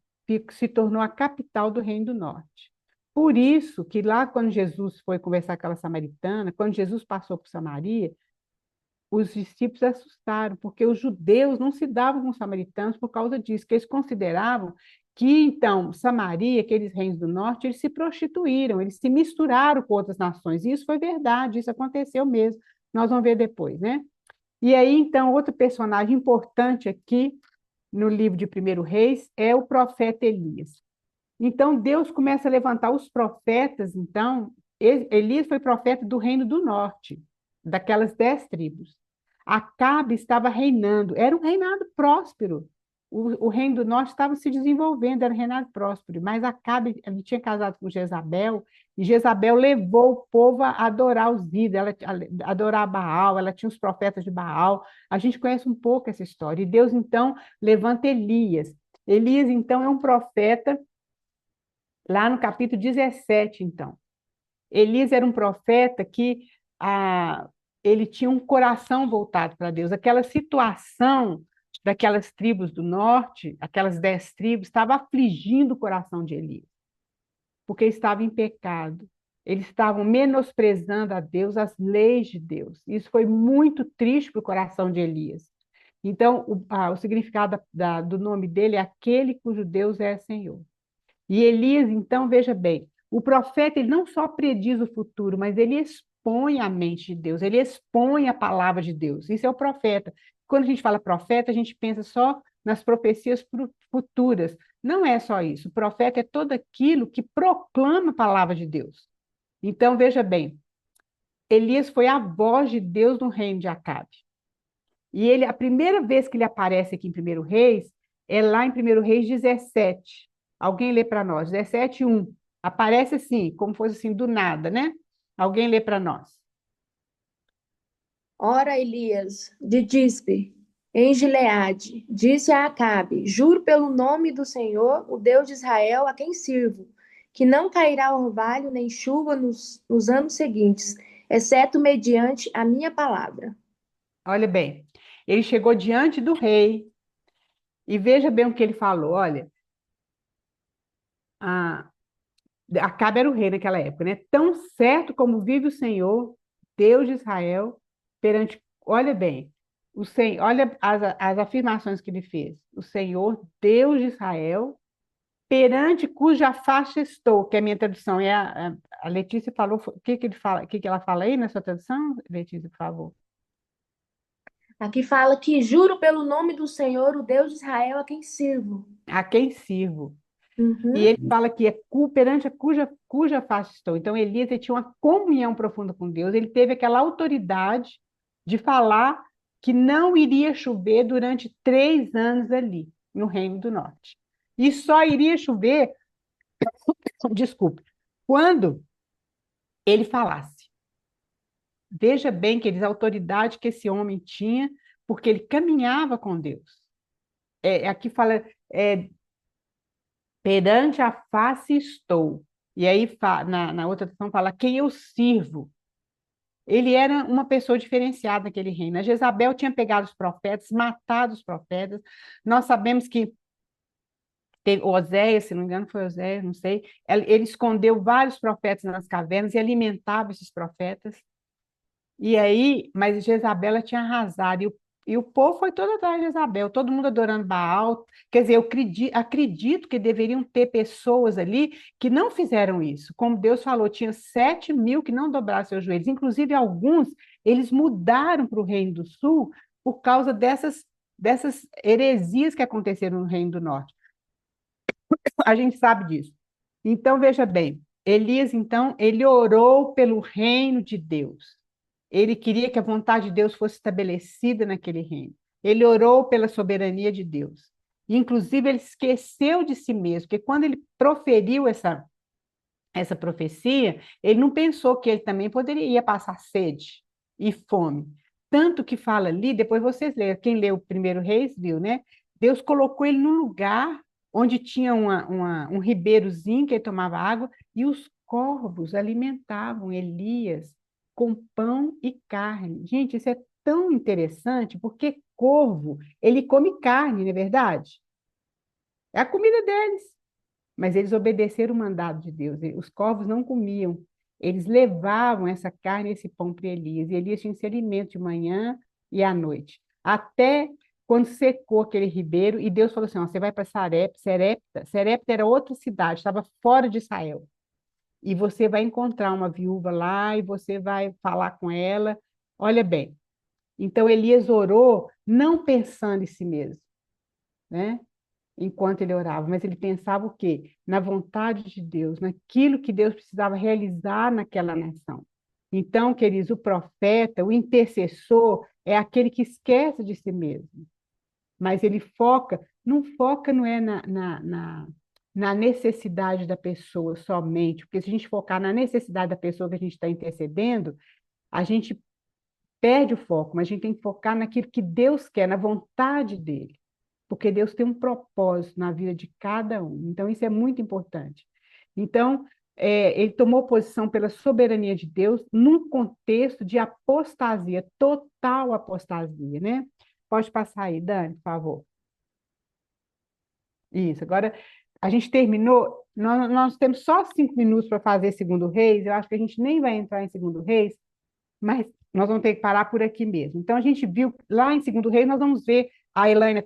se tornou a capital do Reino do Norte. Por isso que lá, quando Jesus foi conversar com aquela samaritana, quando Jesus passou por Samaria, os discípulos assustaram, porque os judeus não se davam com os samaritanos por causa disso, que eles consideravam que, então, Samaria, aqueles reinos do norte, eles se prostituíram, eles se misturaram com outras nações. E isso foi verdade, isso aconteceu mesmo. Nós vamos ver depois, né? E aí, então, outro personagem importante aqui no livro de 1 Reis é o profeta Elias. Então, Deus começa a levantar os profetas, então, Elias foi profeta do reino do norte, daquelas 10 tribos. Acabe estava reinando, era um reinado próspero. O reino do norte estava se desenvolvendo, era um reinado próspero, mas Acabe ele tinha casado com Jezabel, e Jezabel levou o povo a adorar os ídolos, a adorar Baal, ela tinha os profetas de Baal. A gente conhece um pouco essa história. E Deus, então, levanta Elias. Elias, então, é um profeta, lá no capítulo 17, então. Elias era um profeta que ele tinha um coração voltado para Deus. Aquela situação daquelas tribos do norte, aquelas 10 tribos, estava afligindo o coração de Elias, porque estava em pecado. Eles estavam menosprezando a Deus, as leis de Deus. Isso foi muito triste para o coração de Elias. Então, o significado do nome dele é aquele cujo Deus é Senhor. E Elias, então, veja bem, o profeta ele não só prediz o futuro, mas ele expõe a mente de Deus, ele expõe a palavra de Deus. Isso é o profeta. Quando a gente fala profeta, a gente pensa só nas profecias futuras. Não é só isso. O profeta é todo aquilo que proclama a palavra de Deus. Então, veja bem, Elias foi a voz de Deus no reino de Acabe. E a primeira vez que ele aparece aqui em 1 Reis, é lá em 1 Reis 17. Alguém lê para nós, 17:1. Aparece assim, como fosse assim, do nada, né? Alguém lê para nós. Ora, Elias, de Dispe, em Gileade, disse a Acabe: Juro pelo nome do Senhor, o Deus de Israel, a quem sirvo, que não cairá orvalho nem chuva nos anos seguintes, exceto mediante a minha palavra. Olha bem, ele chegou diante do rei e veja bem o que ele falou. Olha, Acabe era o rei naquela época, né? Tão certo como vive o Senhor, Deus de Israel, perante. Olha bem, olha as afirmações que ele fez. O Senhor, Deus de Israel, perante cuja face estou, que é a minha tradução. A Letícia falou, o que ele fala, o que ela fala aí na sua tradução, Letícia, por favor? Aqui fala que juro pelo nome do Senhor, o Deus de Israel, a quem sirvo. A quem sirvo. Uhum. E ele fala que é perante cuja face estou. Então, Elias ele tinha uma comunhão profunda com Deus, ele teve aquela autoridade de falar que não iria chover durante 3 anos ali, no Reino do Norte. E só iria chover, desculpe, quando ele falasse. Veja bem, queridos, a autoridade que esse homem tinha, porque ele caminhava com Deus. Aqui fala, perante a face estou. E aí, na outra tradução, fala quem eu sirvo. Ele era uma pessoa diferenciada naquele reino. A Jezabel tinha pegado os profetas, matado os profetas. Nós sabemos que teve Oséias, se não me engano foi Oséias, não sei, ele escondeu vários profetas nas cavernas e alimentava esses profetas. E aí, mas Jezabel tinha arrasado, e o povo foi todo atrás de Jezabel, todo mundo adorando Baal. Quer dizer, eu acredito que deveriam ter pessoas ali que não fizeram isso. Como Deus falou, tinha 7.000 que não dobraram seus joelhos. Inclusive, alguns, eles mudaram para o Reino do Sul por causa dessas heresias que aconteceram no Reino do Norte. A gente sabe disso. Então, veja bem, Elias, então, ele orou pelo reino de Deus. Ele queria que a vontade de Deus fosse estabelecida naquele reino. Ele orou pela soberania de Deus. E, inclusive, ele esqueceu de si mesmo, porque quando ele proferiu essa essa profecia, ele não pensou que ele também poderia passar sede e fome. Tanto que fala ali, depois vocês leram, quem leu o primeiro Reis viu, né? Deus colocou ele num lugar onde tinha um ribeirozinho que ele tomava água, e os corvos alimentavam Elias com pão e carne. Gente, isso é tão interessante, porque corvo, ele come carne, não é verdade? É a comida deles. Mas eles obedeceram o mandado de Deus. Os corvos não comiam. Eles levavam essa carne e esse pão para Elias. E Elias tinha esse alimento de manhã e à noite. Até quando secou aquele ribeiro, e Deus falou assim: ó, você vai para Serepta. Serepta era outra cidade, estava fora de Israel. E você vai encontrar uma viúva lá e você vai falar com ela. Olha bem. Então Elias orou não pensando em si mesmo, né? Enquanto ele orava, mas ele pensava o quê? Na vontade de Deus, naquilo que Deus precisava realizar naquela nação. Então, queridos, o profeta, o intercessor, é aquele que esquece de si mesmo, mas ele foca, não é na necessidade da pessoa somente, porque se a gente focar na necessidade da pessoa que a gente está intercedendo, a gente perde o foco, mas a gente tem que focar naquilo que Deus quer, na vontade dele, porque Deus tem um propósito na vida de cada um. Então, isso é muito importante. Então, ele tomou posição pela soberania de Deus num contexto de apostasia, total apostasia, né? Pode passar aí, Dani, por favor. Isso, agora a gente terminou, nós temos só 5 minutos para fazer segundo Reis, eu acho que a gente nem vai entrar em segundo Reis, mas nós vamos ter que parar por aqui mesmo. Então, a gente viu lá em segundo Reis, nós vamos ver, a Elaine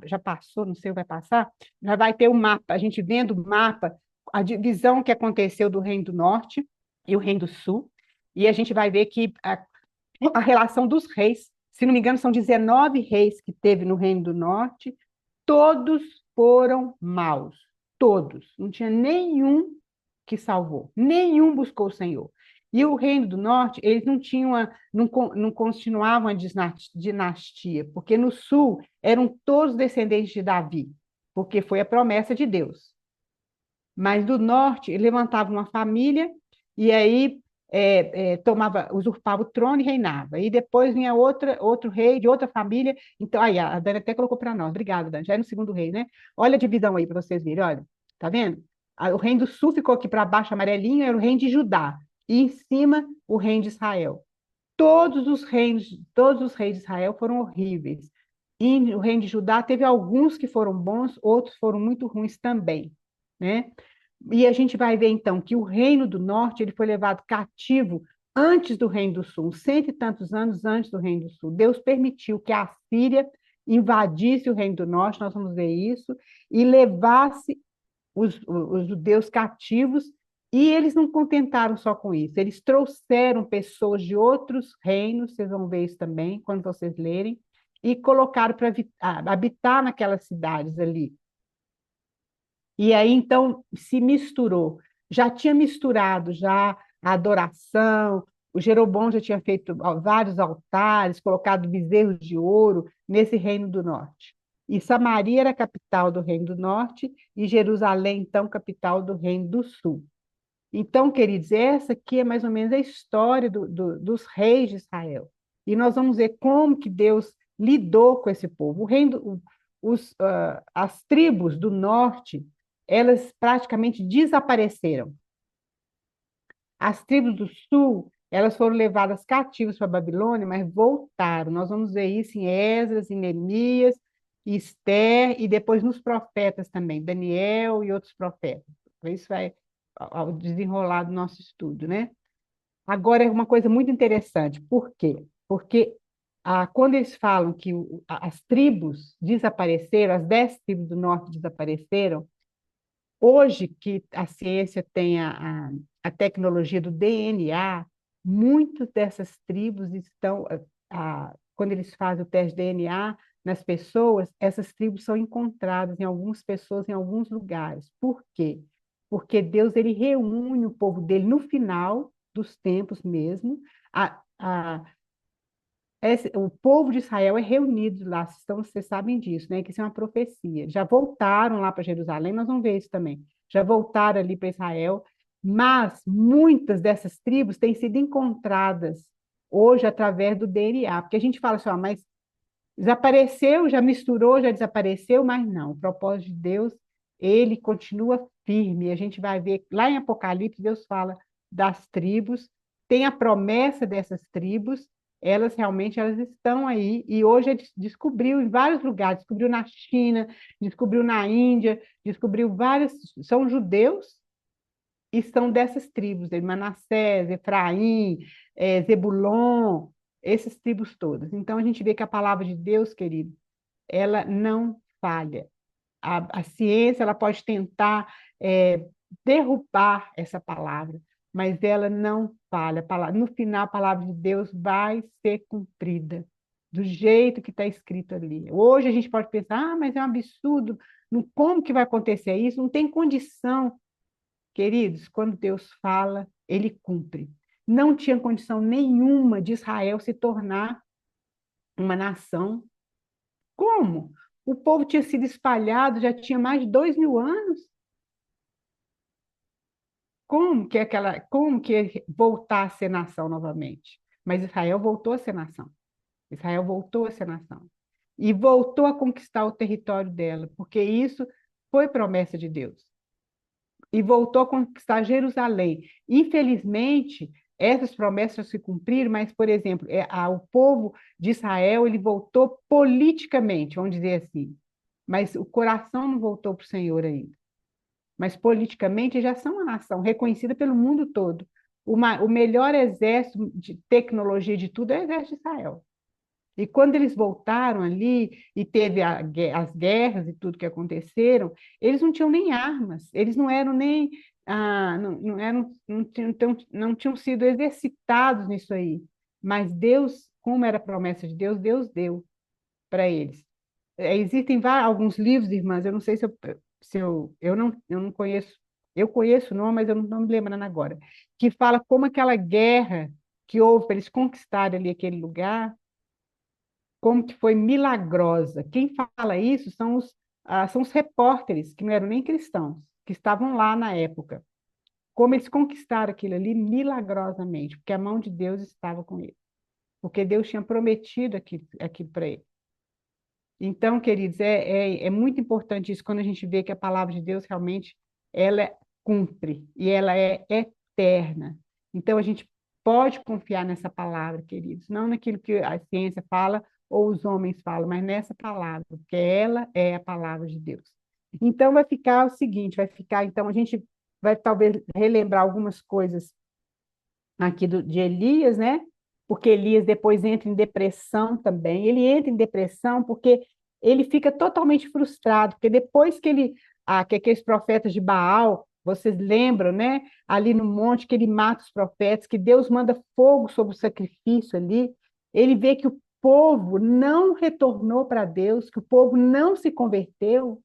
já passou, não sei se vai passar, já vai ter o mapa, a gente vendo o mapa, a divisão que aconteceu do Reino do Norte e o Reino do Sul, e a gente vai ver que a relação dos reis, se não me engano, são 19 reis que teve no Reino do Norte, todos foram maus, todos, não tinha nenhum que salvou, nenhum buscou o Senhor. E o Reino do Norte, eles não tinham, não continuavam a dinastia, porque no sul eram todos descendentes de Davi, porque foi a promessa de Deus. Mas do norte, ele levantava uma família e aí usurpava o trono e reinava. E depois vinha outro rei de outra família. Então, aí a Dani até colocou para nós. Obrigada, Dani. Já é no segundo rei, né? Olha a divisão aí para vocês verem, olha. Tá vendo? O reino do sul ficou aqui para baixo, amarelinho, era o reino de Judá. E em cima, o reino de Israel. Todos os reis de Israel foram horríveis. E o reino de Judá teve alguns que foram bons, outros foram muito ruins também, né? E a gente vai ver, então, que o reino do norte ele foi levado cativo antes do reino do sul, 100 e tantos anos antes do reino do sul. Deus permitiu que a Síria invadisse o reino do norte, nós vamos ver isso, e levasse os judeus cativos, e eles não contentaram só com isso, eles trouxeram pessoas de outros reinos, vocês vão ver isso também, quando vocês lerem, e colocaram para habitar naquelas cidades ali. E aí, então, se misturou. Já tinha misturado já a adoração, o Jeroboão já tinha feito vários altares, colocado bezerros de ouro nesse reino do norte. E Samaria era a capital do reino do norte, e Jerusalém, então, capital do reino do sul. Então, queridos, essa aqui é mais ou menos a história dos reis de Israel. E nós vamos ver como que Deus lidou com esse povo. As tribos do norte, elas praticamente desapareceram. As tribos do sul, elas foram levadas cativas para a Babilônia, mas voltaram. Nós vamos ver isso em Esdras, em Neemias, Esther, e depois nos profetas também, Daniel e outros profetas. Isso vai ao desenrolar do nosso estudo, né? Agora, é uma coisa muito interessante. Por quê? Porque quando eles falam que as tribos desapareceram, as 10 tribos do norte desapareceram, hoje que a ciência tem a tecnologia do DNA, muitas dessas tribos estão, quando eles fazem o teste de DNA nas pessoas, essas tribos são encontradas em algumas pessoas, em alguns lugares. Por quê? Porque Deus ele reúne o povo dele no final dos tempos mesmo. O povo de Israel é reunido lá, então vocês sabem disso, né? Que isso é uma profecia. Já voltaram lá para Jerusalém, nós vamos ver isso também. Já voltaram ali para Israel, Mas muitas dessas tribos têm sido encontradas hoje através do DNA, porque a gente fala assim, ó, mas desapareceu, já misturou, já desapareceu, mas não, o propósito de Deus, ele continua firme. A gente vai ver lá em Apocalipse, Deus fala das tribos, tem a promessa dessas tribos, elas realmente elas estão aí, e hoje descobriu em vários lugares, descobriu na China, descobriu na Índia, descobriu vários, são judeus e são dessas tribos, de Manassés, Efraim, Zebulon, essas tribos todas. Então a gente vê que a palavra de Deus, querido, ela não falha. A ciência ela pode tentar derrubar essa palavra, mas ela não falha. No final, a palavra de Deus vai ser cumprida do jeito que está escrito ali. Hoje a gente pode pensar, mas é um absurdo, como que vai acontecer isso? Não tem condição. Queridos, quando Deus fala, ele cumpre. Não tinha condição nenhuma de Israel se tornar uma nação. Como? O povo tinha sido espalhado, já tinha mais de 2.000 anos. Como que ia voltar a ser nação novamente? Mas Israel voltou a ser nação. Israel voltou a ser nação. E voltou a conquistar o território dela, porque isso foi promessa de Deus. E voltou a conquistar Jerusalém. Infelizmente, essas promessas se cumpriram, mas, por exemplo, o povo de Israel ele voltou politicamente, vamos dizer assim, mas o coração não voltou para o Senhor ainda. Mas politicamente já são uma nação reconhecida pelo mundo todo. O melhor exército de tecnologia de tudo é o exército de Israel. E quando eles voltaram ali e teve as guerras e tudo que aconteceram, eles não tinham nem armas, eles não eram nem não tinham sido exercitados nisso aí. Mas Deus, como era a promessa de Deus, Deus deu para eles. Existem alguns livros, irmãs, eu não sei eu não conheço, eu conheço o nome, mas eu não estou me lembrando agora, que fala como aquela guerra que houve para eles conquistarem ali aquele lugar, como que foi milagrosa. Quem fala isso são os repórteres, que não eram nem cristãos, que estavam lá na época. Como eles conquistaram aquilo ali milagrosamente, porque a mão de Deus estava com eles. Porque Deus tinha prometido aquilo para eles. Então, queridos, é muito importante isso quando a gente vê que a palavra de Deus realmente ela cumpre e ela é eterna. Então, a gente pode confiar nessa palavra, queridos, não naquilo que a ciência fala ou os homens falam, mas nessa palavra, porque ela é a palavra de Deus. Então, vai ficar o seguinte, então, a gente vai talvez relembrar algumas coisas aqui de Elias, né? Porque Elias depois entra em depressão também. Ele entra em depressão porque ele fica totalmente frustrado, porque depois que aqueles profetas de Baal, vocês lembram, né? Ali no monte que ele mata os profetas, que Deus manda fogo sobre o sacrifício ali, ele vê que o povo não retornou para Deus, que o povo não se converteu.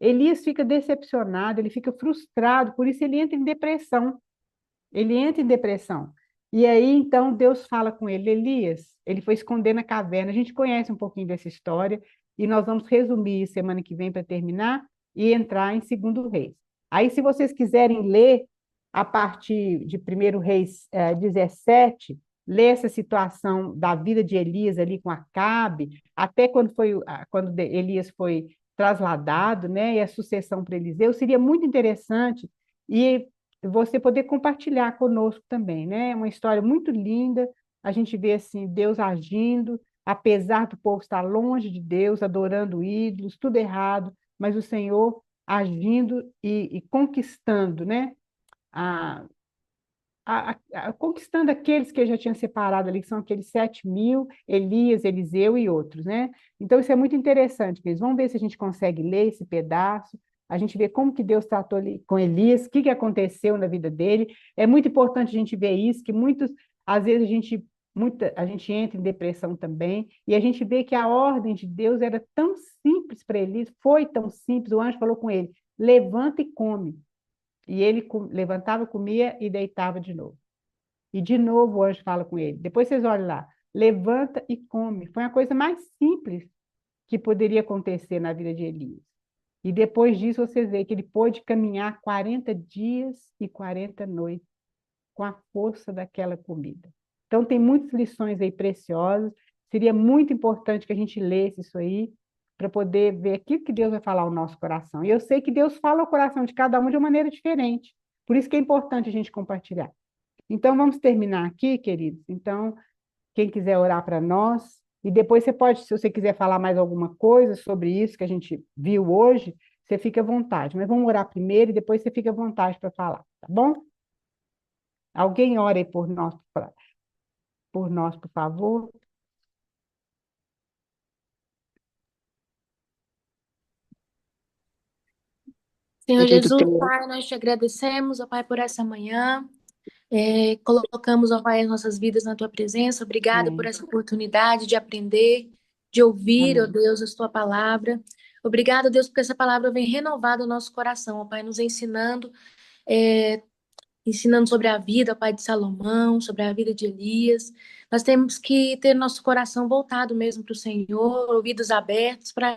Elias fica decepcionado, ele fica frustrado, por isso ele entra em depressão. Ele entra em depressão. E aí, então, Deus fala com ele, Elias, ele foi esconder na caverna. A gente conhece um pouquinho dessa história, e nós vamos resumir semana que vem para terminar e entrar em 2 Reis. Aí, se vocês quiserem ler a partir de 1 Reis 17, ler essa situação da vida de Elias ali com Acabe, até quando Elias foi trasladado, né, e a sucessão para Eliseu, seria muito interessante. E você poder compartilhar conosco também, né? É uma história muito linda, a gente vê assim Deus agindo, apesar do povo estar longe de Deus, adorando ídolos, tudo errado, mas o Senhor agindo e conquistando, né? A, conquistando aqueles que ele já tinha separado ali, que são aqueles 7.000, Elias, Eliseu e outros, né? Então, isso é muito interessante, Cris. Vamos ver se a gente consegue ler esse pedaço, a gente vê como que Deus tratou com Elias, o que aconteceu na vida dele. É muito importante a gente ver isso, que às vezes a gente entra em depressão também, e a gente vê que a ordem de Deus era tão simples para Elias, foi tão simples, o anjo falou com ele, levanta e come. E ele levantava, comia e deitava de novo. E de novo o anjo fala com ele. Depois vocês olham lá. Levanta e come. Foi a coisa mais simples que poderia acontecer na vida de Elias. E depois disso você vê que ele pôde caminhar 40 dias e 40 noites com a força daquela comida. Então tem muitas lições aí preciosas. Seria muito importante que a gente lesse isso aí para poder ver aquilo que Deus vai falar ao nosso coração. E eu sei que Deus fala ao coração de cada um de uma maneira diferente. Por isso que é importante a gente compartilhar. Então vamos terminar aqui, queridos. Então, quem quiser orar para nós, e depois você pode, se você quiser falar mais alguma coisa sobre isso que a gente viu hoje, você fica à vontade. Mas vamos orar primeiro e depois você fica à vontade para falar, tá bom? Alguém ore por nós, por favor. Senhor Querido Jesus, Deus, Pai, nós te agradecemos, ó Pai, por essa manhã. Colocamos, ó Pai, as nossas vidas na tua presença. Obrigado por Amém. essa oportunidade de aprender, de ouvir, ó Amém. Deus, a tua palavra. Obrigado, Deus, porque essa palavra vem renovada no nosso coração, ó Pai, nos ensinando sobre a vida, ó Pai, de Salomão, sobre a vida de Elias. Nós temos que ter nosso coração voltado mesmo para o Senhor, ouvidos abertos para